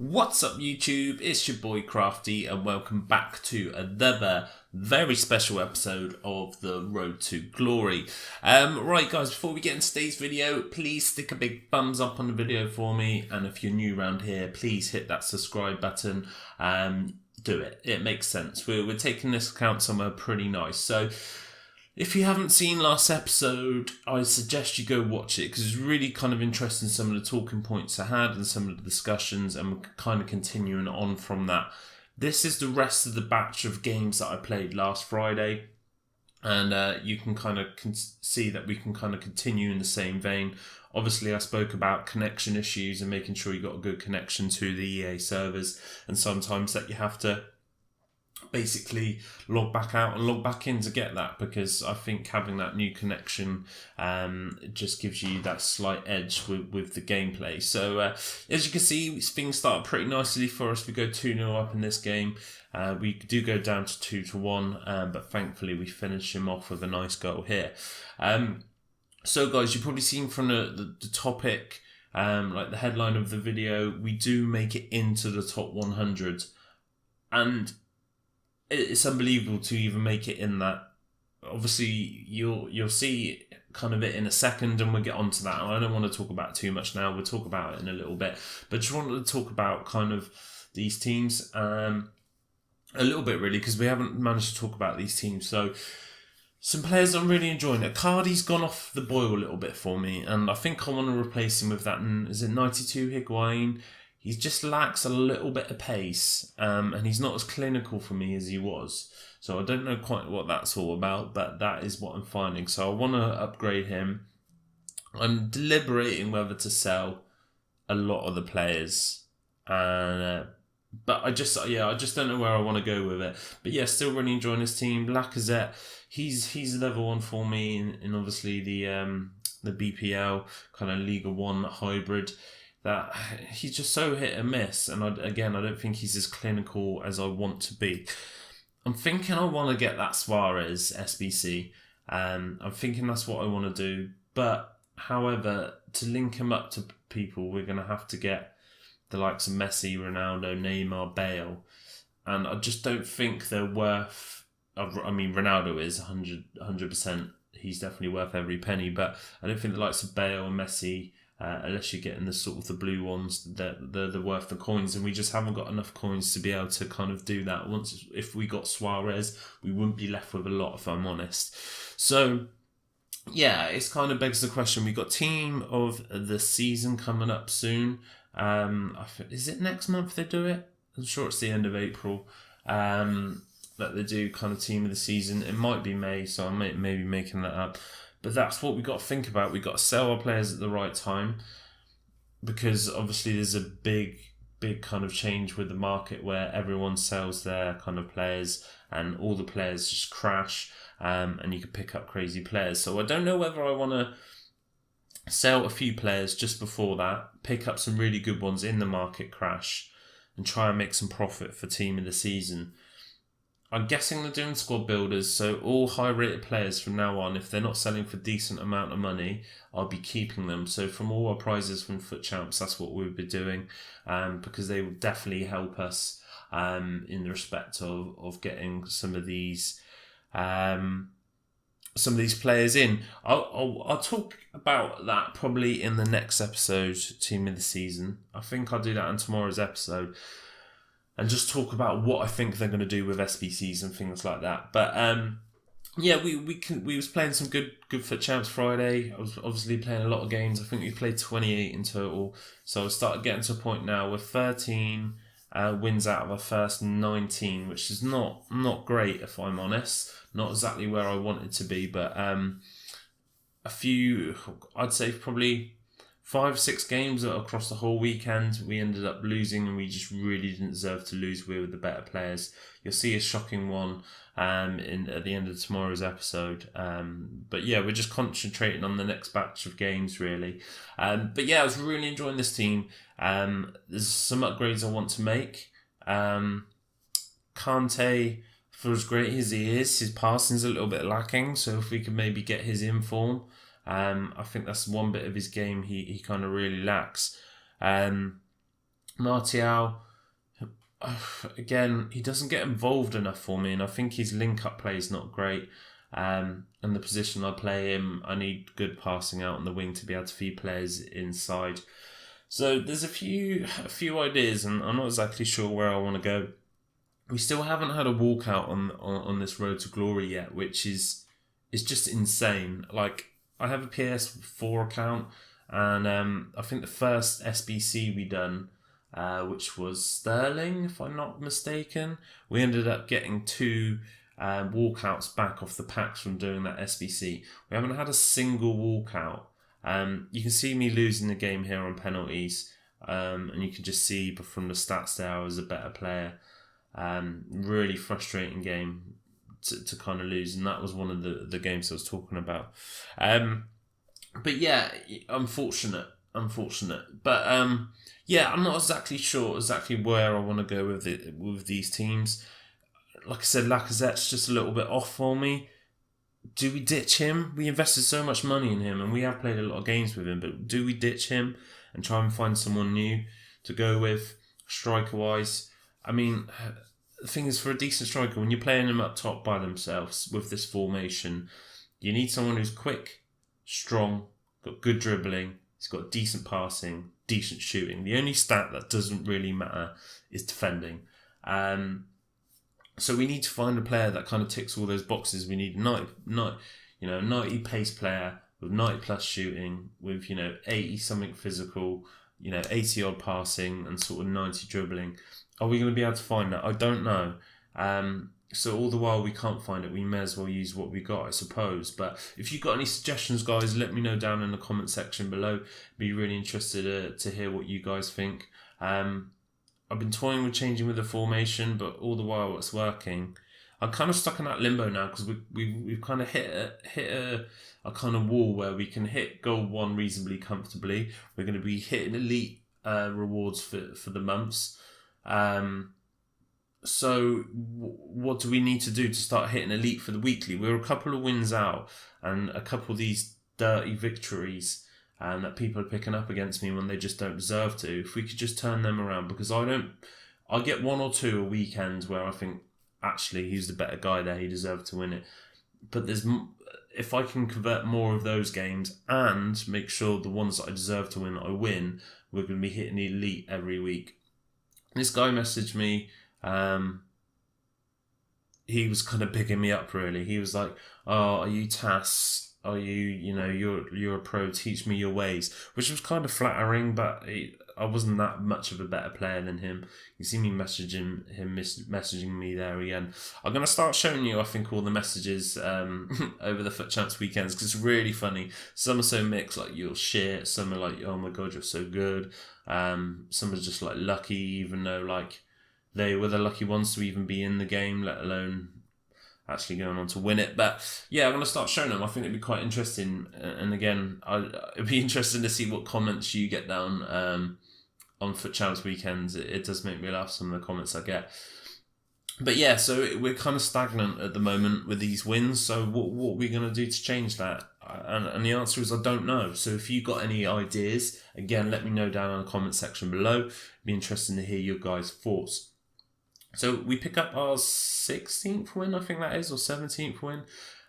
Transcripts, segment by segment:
What's up YouTube, it's your boy Crafty and welcome back to another very special episode of the Road to Glory. Right guys, before we get into today's video, please stick a big thumbs up on the video for me, and if you're new around here, please hit that subscribe button. Do it makes sense. We're taking this account somewhere pretty nice. So if you haven't seen last episode, I suggest you go watch it because it's really kind of interesting, some of the talking points I had and some of the discussions, and we're kind of continuing on from that. This is the rest of the batch of games that I played last Friday, and you can kind of see that we can kind of continue in the same vein. Obviously, I spoke about connection issues and making sure you got a good connection to the EA servers, and sometimes that you have to basically log back out and log back in to get that, because I think having that new connection just gives you that slight edge with the gameplay. So as you can see, things start pretty nicely for us. We go 2-0 up in this game. We do go down to 2-1, but thankfully we finish him off with a nice goal here. So guys, you've probably seen from the topic, like the headline of the video, we do make it into the top 100, and it's unbelievable to even make it in that. Obviously, you'll see kind of it in a second, and we'll get onto that. And I don't want to talk about it too much now. We'll talk about it in a little bit, but just wanted to talk about kind of these teams a little bit, really, because we haven't managed to talk about these teams. So some players I'm really enjoying. Cardi's gone off the boil a little bit for me, and I think I want to replace him with that. Is it 92 Higuain? He just lacks a little bit of pace, and he's not as clinical for me as he was. So I don't know quite what that's all about, but that is what I'm finding. So I want to upgrade him. I'm deliberating whether to sell a lot of the players, but I just don't know where I want to go with it. But yeah, still really enjoying this team. Lacazette, he's level one for me in obviously the BPL kind of Liga 1 hybrid. That he's just so hit and miss, and I don't think he's as clinical as I want to be. I'm thinking I want to get that Suarez SBC. I'm thinking that's what I want to do. But however, to link him up to people, we're going to have to get the likes of Messi, Ronaldo, Neymar, Bale, and I just don't think they're worth. I mean, Ronaldo is 100%. He's definitely worth every penny, but I don't think the likes of Bale and Messi, unless you're getting the sort of the blue ones, they're worth the coins, and we just haven't got enough coins to be able to kind of do that. If we got Suarez, we wouldn't be left with a lot, if I'm honest. So yeah, it's kind of begs the question. We've got team of the season coming up soon. Is it next month they do it? I'm sure it's the end of April. That they do kind of team of the season. It might be May, so I may be making that up. But that's what we got to think about. We got to sell our players at the right time, because obviously there's a big kind of change with the market where everyone sells their kind of players and all the players just crash, and you can pick up crazy players. So I don't know whether I want to sell a few players just before that, pick up some really good ones in the market crash, and try and make some profit for team of the season. I'm guessing they're doing squad builders, so all high-rated players from now on, if they're not selling for a decent amount of money, I'll be keeping them. So from all our prizes from FUT CHAMPS, that's what we'll be doing, because they will definitely help us in the respect of getting some of these players in. I'll talk about that probably in the next episode, team of the season. I think I'll do that in tomorrow's episode, and just talk about what I think they're going to do with SBCs and things like that. But yeah, we was playing some good FUT CHAMPS Friday. I was obviously playing a lot of games. I think we played 28 in total. So I started getting to a point now with 13 wins out of our first 19, which is not great, if I'm honest. Not exactly where I wanted to be, but a few, I'd say probably 5-6 games across the whole weekend we ended up losing, and we just really didn't deserve to lose. We were the better players. You'll see a shocking one at the end of tomorrow's episode. But yeah, we're just concentrating on the next batch of games, really. But yeah, I was really enjoying this team. There's some upgrades I want to make. Kante, for as great as he is, his passing's a little bit lacking. So if we could maybe get his in form, I think that's one bit of his game he kind of really lacks. Martial, again, he doesn't get involved enough for me, and I think his link-up play is not great. And the position I play him, I need good passing out on the wing to be able to feed players inside. So there's a few ideas, and I'm not exactly sure where I want to go. We still haven't had a walkout on this road to glory yet, which is just insane. Like, I have a PS4 account, and I think the first SBC we done, which was Sterling, if I'm not mistaken, we ended up getting 2 walkouts back off the packs from doing that SBC. We haven't had a single walkout. You can see me losing the game here on penalties, and you can just see from the stats there I was a better player. Really frustrating game to kind of lose, and that was one of the games I was talking about. But yeah, unfortunate. But yeah, I'm not exactly sure where I want to go with these teams. Like I said, Lacazette's just a little bit off for me. Do we ditch him? We invested so much money in him, and we have played a lot of games with him, but do we ditch him and try and find someone new to go with, striker-wise? I mean, the thing is, for a decent striker, when you're playing them up top by themselves with this formation, you need someone who's quick, strong, got good dribbling, he's got decent passing, decent shooting. The only stat that doesn't really matter is defending. So we need to find a player that kind of ticks all those boxes. We need a 90 pace player with 90 plus shooting, with 80 something physical, 80 odd passing and sort of 90 dribbling. Are we going to be able to find that? I don't know. So all the while we can't find it, we may as well use what we got, I suppose. But if you've got any suggestions, guys, let me know down in the comment section below. Be really interested to hear what you guys think. I've been toying with changing with the formation, but all the while it's working. I'm kind of stuck in that limbo now because we've kind of hit a kind of wall where we can hit goal 1 reasonably comfortably. We're going to be hitting elite rewards for the months. So what do we need to do to start hitting elite for the weekly? We're a couple of wins out, and a couple of these dirty victories that people are picking up against me when they just don't deserve to. If we could just turn them around, because I get 1 or 2 a weekend where I think, actually, he's the better guy there, he deserved to win it. But if I can convert more of those games and make sure the ones that I deserve to win, I win, we're going to be hitting elite every week. This guy messaged me. He was kind of bigging me up, really. He was like, "Oh, are you TAS? Are you, you're a pro, teach me your ways," which was kind of flattering, but I wasn't that much of a better player than him. You see me messaging me there again. I'm going to start showing you, I think, all the messages over the FUT Champs weekends, because it's really funny. Some are so mixed, like, you're shit. Some are like, oh my god, you're so good. Some are just like lucky, even though like they were the lucky ones to even be in the game, let alone actually going on to win it. But yeah, I'm going to start showing them. I think it'd be quite interesting. And again, it'd be interesting to see what comments you get down on FUT Champs weekends. It does make me laugh, some of the comments I get. But yeah, so we're kind of stagnant at the moment with these wins. So what are we going to do to change that? And the answer is I don't know. So if you got any ideas, again, let me know down in the comment section below. It'd be interesting to hear your guys' thoughts. So we pick up our 16th win, I think that is, or 17th win.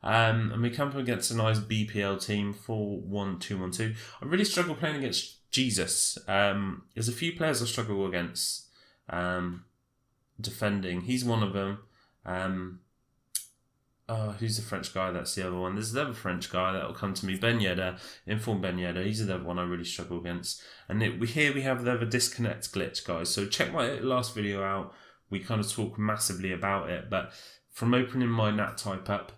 And we come up against a nice BPL team, 4-1-2-1-2. I really struggle playing against Jesus. There's a few players I struggle against defending. He's one of them. Who's the French guy? That's the other one. There's another French guy that will come to me. Ben Yedder, Inform Ben Yedder. He's another one I really struggle against. And here we have the other disconnect glitch, guys. So check my last video out. We kind of talk massively about it, but from opening my nat type up,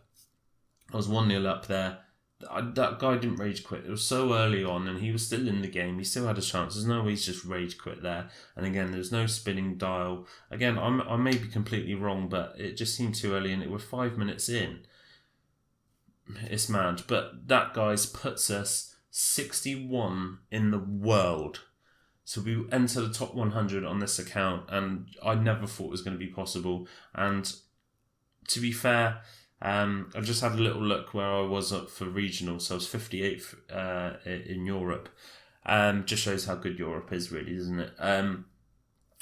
I was 1-0 up there. That guy didn't rage quit. It was so early on, and he was still in the game. He still had a chance. There's no way he's just rage quit there. And again, there's no spinning dial. Again, I may be completely wrong, but it just seemed too early, and it was 5 minutes in. It's mad. But that, guys, puts us 61 in the world. So we enter the top 100 on this account, and I never thought it was going to be possible. And to be fair, I've just had a little look where I was up for regional, so I was 58th in Europe. Just shows how good Europe is, really, doesn't it?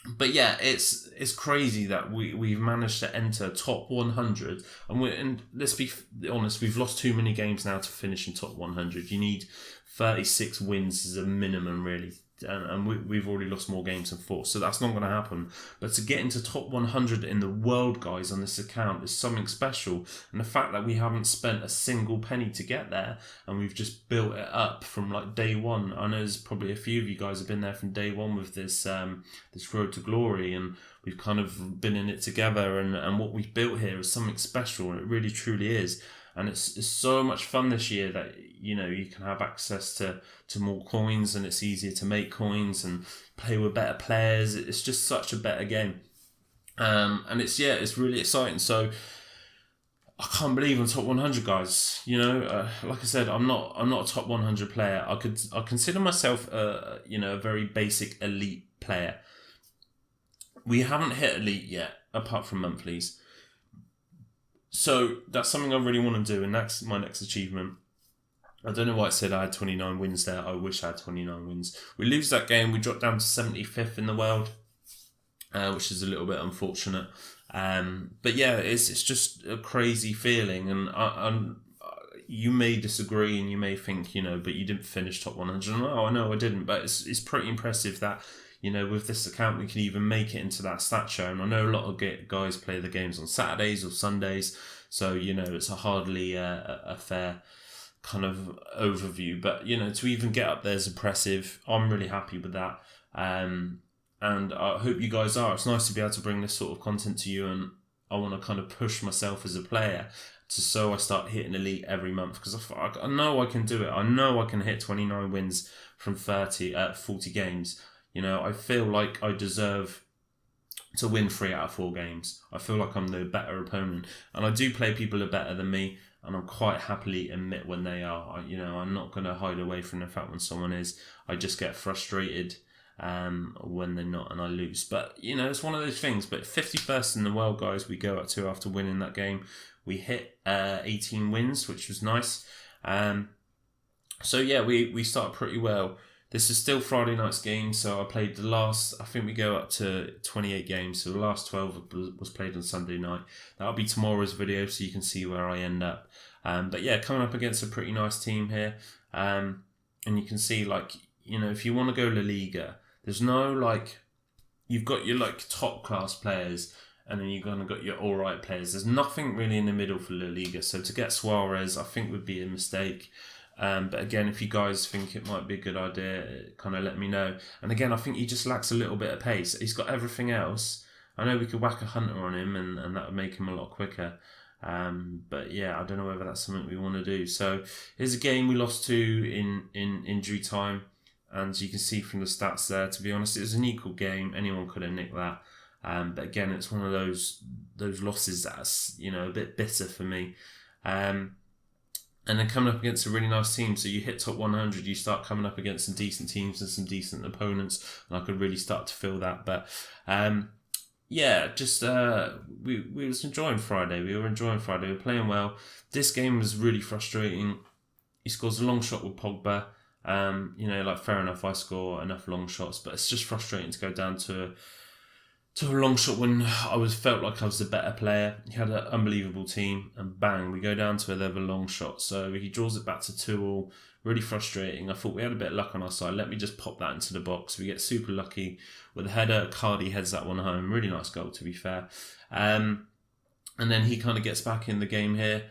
But yeah, it's crazy that we've managed to enter top 100, and let's be honest, we've lost too many games now to finish in top 100. You need 36 wins as a minimum, really, and we've already lost more games than 4, so that's not going to happen. But to get into top 100 in the world, guys, on this account is something special, and the fact that we haven't spent a single penny to get there, and we've just built it up from like day one. I know there's probably a few of you guys have been there from day one with this this road to glory, and we've kind of been in it together, and what we've built here is something special, and it really truly is. And it's so much fun this year that, you know, you can have access to more coins, and it's easier to make coins and play with better players. It's just such a better game, and it's really exciting. So I can't believe I'm top 100, guys. You know, like I said, I'm not a top 100 player. I consider myself a very basic elite player. We haven't hit elite yet, apart from monthlies. So that's something I really want to do, and that's my next achievement. I don't know why I said I had 29 wins there. I wish I had 29 wins. We lose that game, we drop down to 75th in the world, which is a little bit unfortunate. But yeah, it's just a crazy feeling, and you may disagree and you may think, but you didn't finish top 100. No, I know I didn't, but it's pretty impressive that, with this account, we can even make it into that stat show. And I know a lot of guys play the games on Saturdays or Sundays, so, it's hardly a fair kind of overview. But, to even get up there is impressive. I'm really happy with that. And I hope you guys are. It's nice to be able to bring this sort of content to you, and I want to kind of push myself as a player so I start hitting elite every month, because I know I can do it. I know I can hit 29 wins from 40 games. I feel like I deserve to win 3 out of 4 games. I feel like I'm the better opponent, and I do play people who are better than me, and I'm quite happily admit when they are. I'm not going to hide away from the fact when someone is. I just get frustrated when they're not, and I lose. But it's one of those things. But 51st in the world, guys, we go up to after winning that game. We hit 18 wins, which was nice. So yeah, we started pretty well. This is still Friday night's game, so I played the last, I think we go up to 28 games, so the last 12 was played on Sunday night. That'll be tomorrow's video, so you can see where I end up. But yeah, coming up against a pretty nice team here. And you can see, if you want to go La Liga, there's no, you've got your, top class players, and then you've got your alright players. There's nothing really in the middle for La Liga, so to get Suarez, I think would be a mistake. But again, if you guys think it might be a good idea, kind of let me know. And again, I think he just lacks a little bit of pace. He's got everything else. I know we could whack a hunter on him, and that would make him a lot quicker. But yeah, I don't know whether that's something we want to do. So here's a game we lost to in injury time, and you can see from the stats there, to be honest, it was an equal game. Anyone could have nicked that. But again, it's one of those losses that's a bit bitter for me. And then coming up against a really nice team, so you hit top 100, you start coming up against some decent teams and some decent opponents, and I could really start to feel that. But yeah, just we was enjoying Friday. We were enjoying Friday. We were playing well. This game was really frustrating. He scores a long shot with Pogba. Fair enough, I score enough long shots, but it's just frustrating to go down to a long shot when I felt like I was the better player. He had an unbelievable team, and bang, we go down to another long shot. So he draws it back to 2-2. Really frustrating. I thought we had a bit of luck on our side. Let me just pop that into the box. We get super lucky with a header. Cardi heads that one home. Really nice goal, to be fair. And then he kind of gets back in the game here.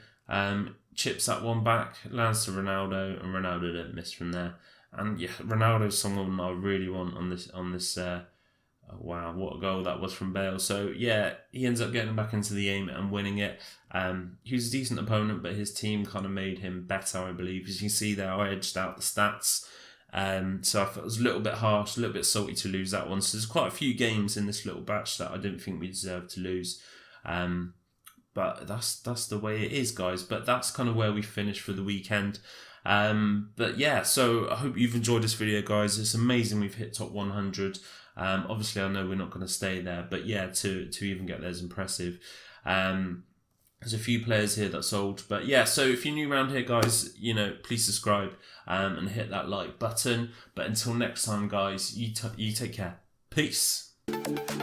Chips that one back, lands to Ronaldo, and Ronaldo didn't miss from there. And yeah, Ronaldo's someone I really want on this. Wow, what a goal that was from Bale. So yeah, he ends up getting back into the game and winning it. He was a decent opponent, but his team kind of made him better, I believe. As you can see there, I edged out the stats. So I thought it was a little bit harsh, a little bit salty to lose that one. So there's quite a few games in this little batch that I didn't think we deserved to lose. But that's the way it is, guys. But that's kind of where we finished for the weekend. But yeah, so I hope you've enjoyed this video, guys. It's amazing we've hit top 100. Obviously, I know we're not going to stay there, but yeah, to even get there is impressive. There's a few players here that sold, but yeah, so if you're new around here, guys, please subscribe and hit that like button. But until next time, guys, you take care. Peace. soon.